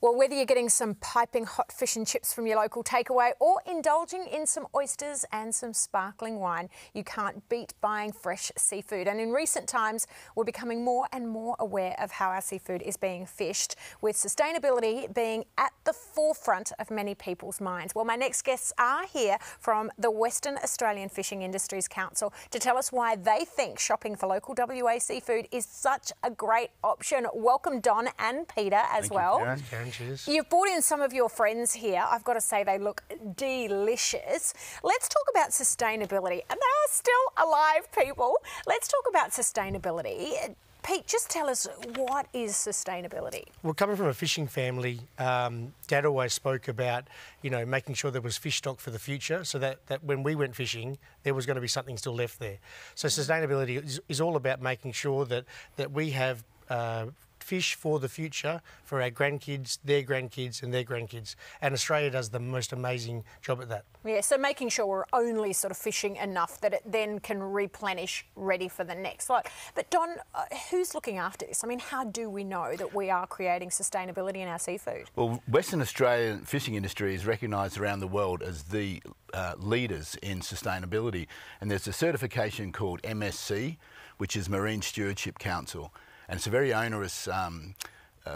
Well, whether you're getting some piping hot fish and chips from your local takeaway or indulging in some oysters and some sparkling wine, you can't beat buying fresh seafood. And in recent times, we're becoming more and more aware of how our seafood is being fished, with sustainability being at the forefront of many people's minds. Well, my next guests are here from the Western Australian Fishing Industries Council to tell us why they think shopping for local WA seafood is such a great option. Welcome, Don and Peter, as well. Karen, cheers. You've brought in some of your friends here. I've got to say they look delicious. Let's talk about sustainability. And they are still alive, people. Let's talk about sustainability. Pete, just tell us, what is sustainability? Well, coming from a fishing family, Dad always spoke about, making sure there was fish stock for the future, so that when we went fishing, there was going to be something still left there. So sustainability is all about making sure that we have fish for the future, for our grandkids, their grandkids and their grandkids. And Australia does the most amazing job at that. Yeah, so making sure we're only sort of fishing enough that it then can replenish, ready for the next lot. But Don, who's looking after this? I mean, how do we know that we are creating sustainability in our seafood? Well, Western Australian fishing industry is recognised around the world as the leaders in sustainability. And there's a certification called MSC, which is Marine Stewardship Council. And it's a very onerous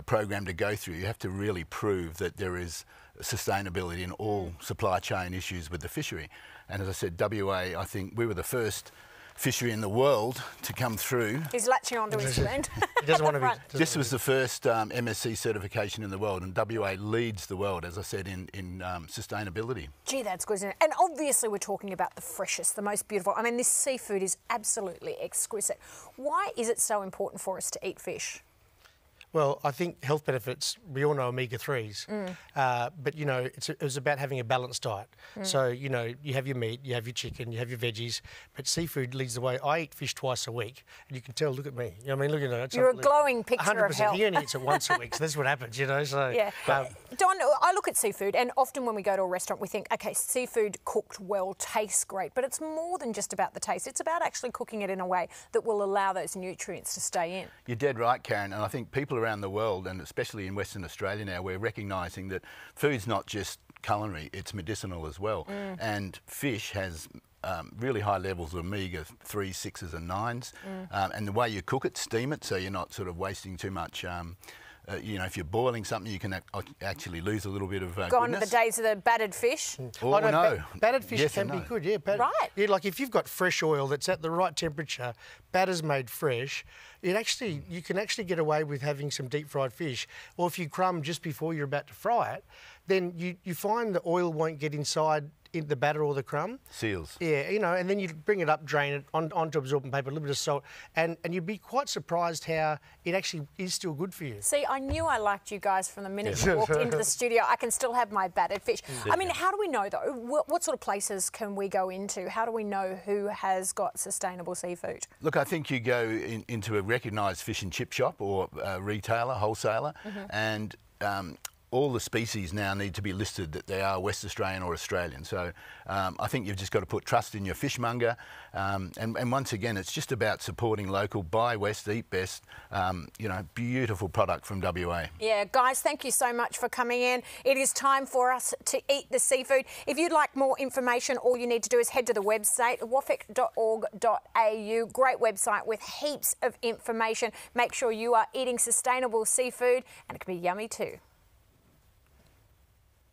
program to go through. You have to really prove that there is sustainability in all supply chain issues with the fishery. And as I said, WA, I think we were the first fishery in the world to come through. He's latching onto his friend. He doesn't want to be. This was the first MSC certification in the world, and WA leads the world, as I said, in sustainability. Gee, that's good, isn't it? And obviously we're talking about the freshest, the most beautiful. I mean, this seafood is absolutely exquisite. Why is it so important for us to eat fish? Well, I think health benefits, we all know omega-3s, but, it was about having a balanced diet. So, you have your meat, you have your chicken, you have your veggies, but seafood leads the way. I eat fish twice a week, and you can tell, look at me. Look at it. You're a glowing picture 100%. of health. He only eats it once a week, so that's what happens, so... Yeah. Don, I look at seafood, and often when we go to a restaurant, we think, OK, seafood cooked well tastes great, but it's more than just about the taste. It's about actually cooking it in a way that will allow those nutrients to stay in. You're dead right, Karen, and I think people around the world, and especially in Western Australia now, we're recognising that food's not just culinary, it's medicinal as well. And fish has really high levels of omega-3, 6s and 9s. And the way you cook it, steam it, so you're not sort of wasting too much. If you're boiling something, you can actually lose a little bit of Gone to the days of the battered fish? Oh, no. Battered fish can be good, yeah. Right. Yeah, like if you've got fresh oil that's at the right temperature, batter's made fresh, you can actually get away with having some deep fried fish. Or if you crumb just before you're about to fry it, then you find the oil won't get inside in the batter or the crumb. Seals. Yeah, and then you bring it up, drain it onto absorbent paper, a little bit of salt, and you'd be quite surprised how it actually is still good for you. See, I knew I liked you guys from the minute you walked into the studio. I can still have my battered fish. I mean, how do we know, though? What sort of places can we go into? How do we know who has got sustainable seafood? Look, I think you go into a recognised fish and chip shop or a retailer, wholesaler, and all the species now need to be listed that they are West Australian or Australian. So I think you've just got to put trust in your fishmonger. And once again, it's just about supporting local, buy West, eat best, beautiful product from WA. Yeah, guys, thank you so much for coming in. It is time for us to eat the seafood. If you'd like more information, all you need to do is head to the website, wafik.org.au. Great website with heaps of information. Make sure you are eating sustainable seafood, and it can be yummy too.